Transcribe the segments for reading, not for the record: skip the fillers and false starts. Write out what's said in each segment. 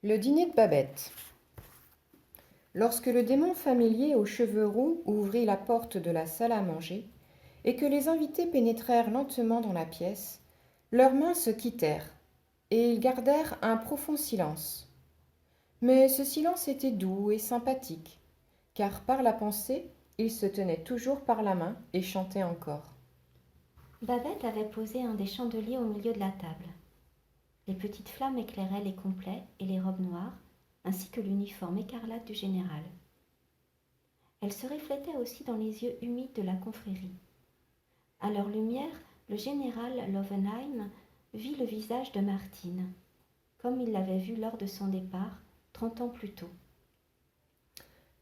Le dîner de Babette. Lorsque le démon familier aux cheveux roux ouvrit la porte de la salle à manger, et que les invités pénétrèrent lentement dans la pièce, leurs mains se quittèrent, et ils gardèrent un profond silence. Mais ce silence était doux et sympathique, car par la pensée, ils se tenaient toujours par la main et chantaient encore. Babette avait posé un des chandeliers au milieu de la table. Les petites flammes éclairaient les complets et les robes noires, ainsi que l'uniforme écarlate du général. Elle se reflétait aussi dans les yeux humides de la confrérie. À leur lumière, le général Lovenheim vit le visage de Martine, comme il l'avait vu lors de son départ, 30 ans plus tôt.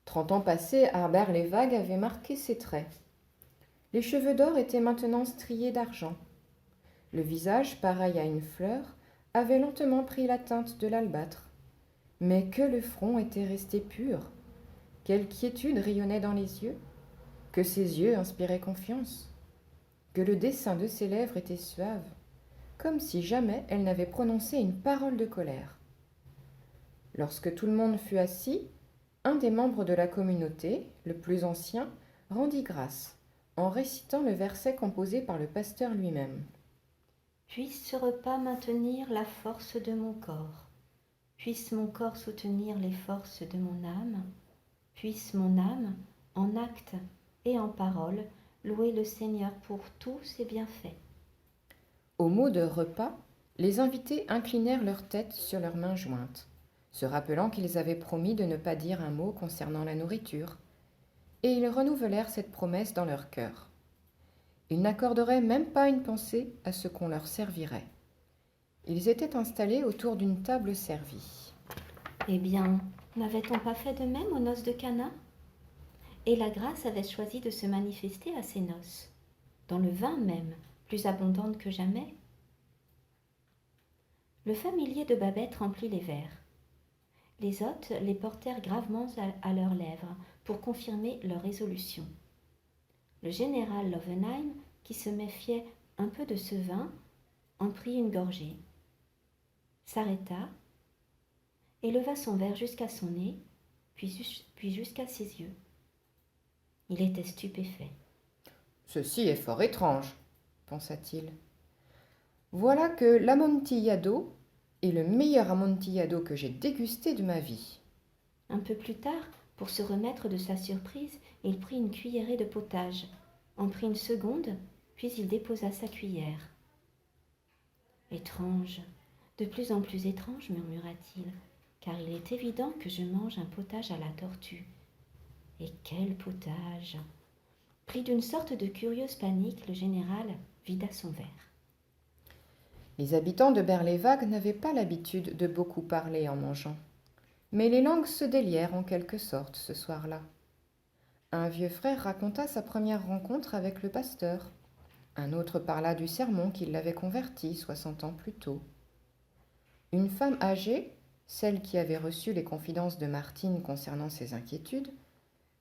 30 ans passés, Harbert Lévague avait marqué ses traits. Les cheveux d'or étaient maintenant striés d'argent. Le visage, pareil à une fleur, avait lentement pris la teinte de l'albâtre. Mais que le front était resté pur! Quelle quiétude rayonnait dans les yeux! Que ses yeux inspiraient confiance! Que le dessin de ses lèvres était suave, comme si jamais elle n'avait prononcé une parole de colère. Lorsque tout le monde fut assis, un des membres de la communauté, le plus ancien, rendit grâce, en récitant le verset composé par le pasteur lui-même. Puisse ce repas maintenir la force de mon corps. Puisse mon corps soutenir les forces de mon âme. Puisse mon âme, en actes et en paroles, louer le Seigneur pour tous ses bienfaits. Au mot de repas, les invités inclinèrent leur tête sur leurs mains jointes, se rappelant qu'ils avaient promis de ne pas dire un mot concernant la nourriture, et ils renouvelèrent cette promesse dans leur cœur. Ils n'accorderaient même pas une pensée à ce qu'on leur servirait. Ils étaient installés autour d'une table servie. Eh bien, n'avait-on pas fait de même aux noces de Cana? Et la grâce avait choisi de se manifester à ces noces, dans le vin même, plus abondante que jamais. Le familier de Babette remplit les verres. Les hôtes les portèrent gravement à leurs lèvres pour confirmer leur résolution. Le général Lovenheim, qui se méfiait un peu de ce vin, en prit une gorgée, s'arrêta et leva son verre jusqu'à son nez, puis jusqu'à ses yeux. Il était stupéfait. Ceci est fort étrange, pensa-t-il. Voilà que l'amontillado est le meilleur amontillado que j'ai dégusté de ma vie. Un peu plus tard, pour se remettre de sa surprise, il prit une cuillerée de potage, en prit une seconde, puis il déposa sa cuillère. Étrange, de plus en plus étrange, murmura-t-il, car il est évident que je mange un potage à la tortue. Et quel potage! Pris d'une sorte de curieuse panique, le général vida son verre. Les habitants de Berlévague n'avaient pas l'habitude de beaucoup parler en mangeant. Mais les langues se délièrent en quelque sorte ce soir-là. Un vieux frère raconta sa première rencontre avec le pasteur. Un autre parla du sermon qui l'avait converti 60 ans plus tôt. Une femme âgée, celle qui avait reçu les confidences de Martine concernant ses inquiétudes,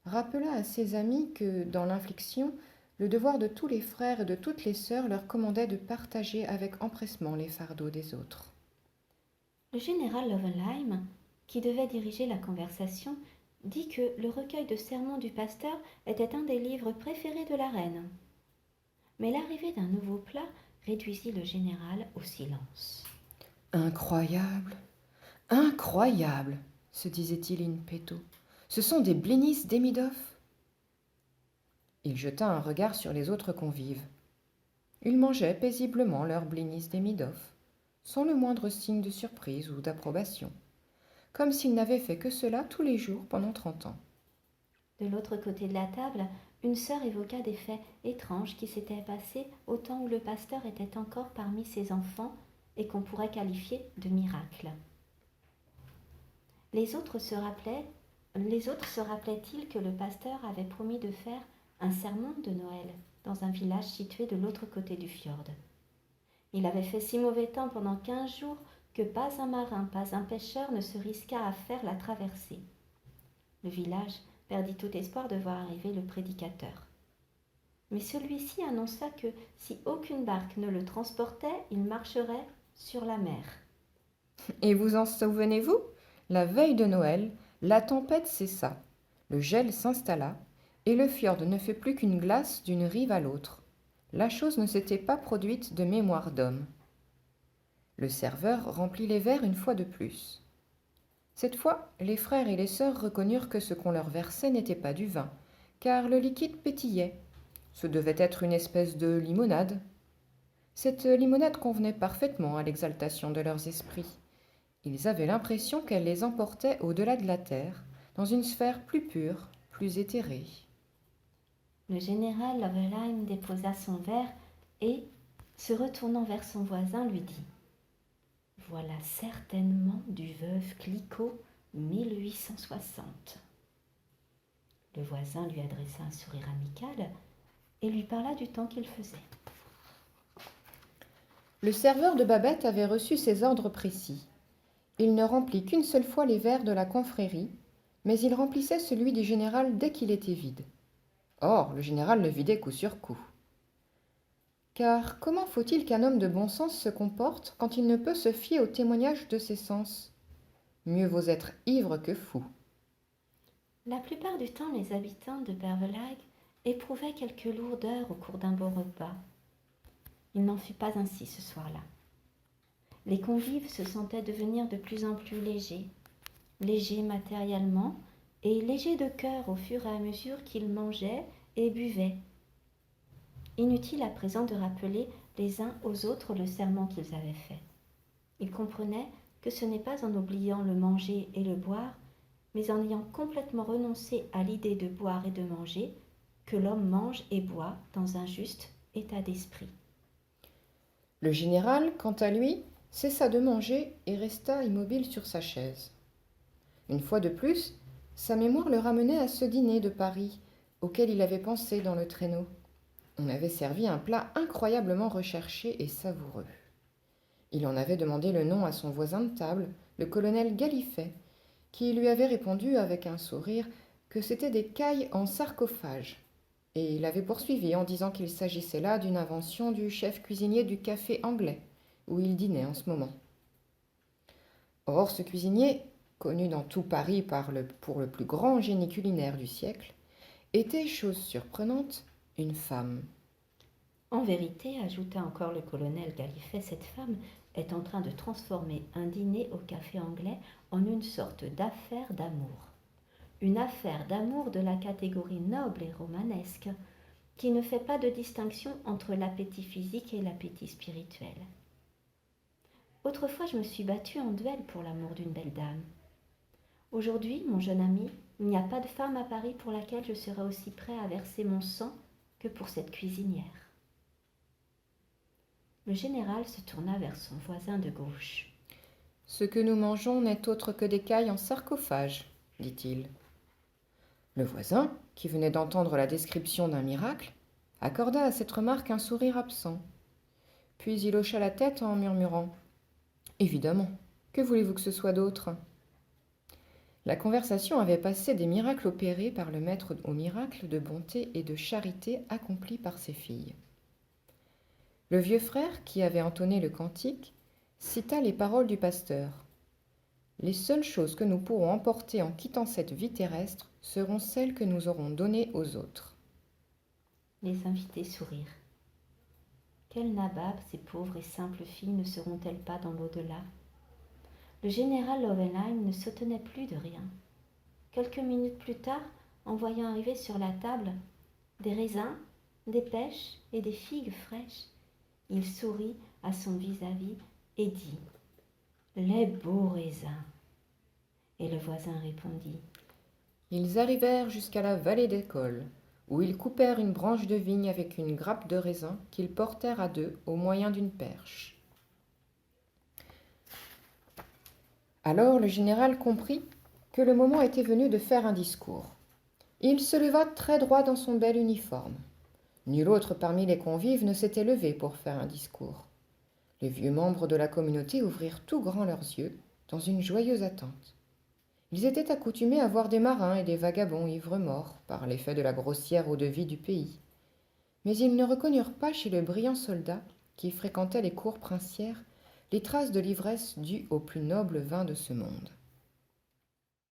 rappela à ses amis que, dans l'infliction, le devoir de tous les frères et de toutes les sœurs leur commandait de partager avec empressement les fardeaux des autres. Le général Lovenheim, qui devait diriger la conversation, dit que le recueil de sermons du pasteur était un des livres préférés de la reine. Mais l'arrivée d'un nouveau plat réduisit le général au silence. Incroyable, incroyable, se disait-il in petto. Ce sont des blinis d'Emidov. Il jeta un regard sur les autres convives. Ils mangeaient paisiblement leurs blinis d'Emidov, sans le moindre signe de surprise ou d'approbation, comme s'ils n'avaient fait que cela tous les jours pendant 30 ans. De l'autre côté de la table, une sœur évoqua des faits étranges qui s'étaient passés au temps où le pasteur était encore parmi ses enfants et qu'on pourrait qualifier de miracles. Les autres se rappelaient-ils que le pasteur avait promis de faire un sermon de Noël dans un village situé de l'autre côté du fjord. Il avait fait si mauvais temps pendant 15 jours que pas un marin, pas un pêcheur ne se risqua à faire la traversée. Le village perdit tout espoir de voir arriver le prédicateur. Mais celui-ci annonça que si aucune barque ne le transportait, il marcherait sur la mer. Et vous en souvenez-vous? La veille de Noël, la tempête cessa, le gel s'installa, et le fjord ne fait plus qu'une glace d'une rive à l'autre. La chose ne s'était pas produite de mémoire d'homme. Le serveur remplit les verres une fois de plus. Cette fois, les frères et les sœurs reconnurent que ce qu'on leur versait n'était pas du vin, car le liquide pétillait. Ce devait être une espèce de limonade. Cette limonade convenait parfaitement à l'exaltation de leurs esprits. Ils avaient l'impression qu'elle les emportait au-delà de la terre, dans une sphère plus pure, plus éthérée. Le général Lovelheim déposa son verre et, se retournant vers son voisin, lui dit « Voilà certainement du veuve Clicquot 1860. » Le voisin lui adressa un sourire amical et lui parla du temps qu'il faisait. Le serveur de Babette avait reçu ses ordres précis. Il ne remplit qu'une seule fois les verres de la confrérie, mais il remplissait celui du général dès qu'il était vide. Or, le général le vidait coup sur coup. Car comment faut-il qu'un homme de bon sens se comporte quand il ne peut se fier au témoignage de ses sens? Mieux vaut être ivre que fou. La plupart du temps, les habitants de Bervelag éprouvaient quelque lourdeur au cours d'un beau repas. Il n'en fut pas ainsi ce soir-là. Les convives se sentaient devenir de plus en plus légers, légers matériellement et légers de cœur au fur et à mesure qu'ils mangeaient et buvaient. Inutile à présent de rappeler les uns aux autres le serment qu'ils avaient fait. Ils comprenaient que ce n'est pas en oubliant le manger et le boire, mais en ayant complètement renoncé à l'idée de boire et de manger, que l'homme mange et boit dans un juste état d'esprit. Le général, quant à lui, cessa de manger et resta immobile sur sa chaise. Une fois de plus, sa mémoire le ramenait à ce dîner de Paris auquel il avait pensé dans le traîneau. On avait servi un plat incroyablement recherché et savoureux. Il en avait demandé le nom à son voisin de table, le colonel Gallifet, qui lui avait répondu avec un sourire que c'étaient des cailles en sarcophage. Et il avait poursuivi en disant qu'il s'agissait là d'une invention du chef cuisinier du café anglais, où il dînait en ce moment. Or, ce cuisinier, connu dans tout Paris pour le plus grand génie culinaire du siècle, était, chose surprenante, une femme. En vérité, ajouta encore le colonel Gallifet, cette femme est en train de transformer un dîner au café anglais en une sorte d'affaire d'amour. Une affaire d'amour de la catégorie noble et romanesque, qui ne fait pas de distinction entre l'appétit physique et l'appétit spirituel. Autrefois, je me suis battue en duel pour l'amour d'une belle dame. Aujourd'hui, mon jeune ami, il n'y a pas de femme à Paris pour laquelle je serais aussi prêt à verser mon sang que pour cette cuisinière. Le général se tourna vers son voisin de gauche. « Ce que nous mangeons n'est autre que des cailles en sarcophage, dit-il. Le voisin, qui venait d'entendre la description d'un miracle, accorda à cette remarque un sourire absent. Puis il hocha la tête en murmurant « Évidemment, que voulez-vous que ce soit d'autre ?» La conversation avait passé des miracles opérés par le maître aux miracles de bonté et de charité accomplis par ses filles. Le vieux frère, qui avait entonné le cantique, cita les paroles du pasteur. « Les seules choses que nous pourrons emporter en quittant cette vie terrestre seront celles que nous aurons données aux autres. » Les invités sourirent. Quel nabab ces pauvres et simples filles ne seront-elles pas dans l'au-delà? Le général Lovenheim ne se tenait plus de rien. Quelques minutes plus tard, en voyant arriver sur la table des raisins, des pêches et des figues fraîches, il sourit à son vis-à-vis et dit « Les beaux raisins !» Et le voisin répondit « Ils arrivèrent jusqu'à la vallée d'École, où ils coupèrent une branche de vigne avec une grappe de raisin qu'ils portèrent à deux au moyen d'une perche. » Alors le général comprit que le moment était venu de faire un discours. Il se leva très droit dans son bel uniforme. Nul autre parmi les convives ne s'était levé pour faire un discours. Les vieux membres de la communauté ouvrirent tout grands leurs yeux, dans une joyeuse attente. Ils étaient accoutumés à voir des marins et des vagabonds ivres-morts par l'effet de la grossière eau-de-vie du pays. Mais ils ne reconnurent pas chez le brillant soldat, qui fréquentait les cours princières, les traces de l'ivresse dues au plus noble vin de ce monde.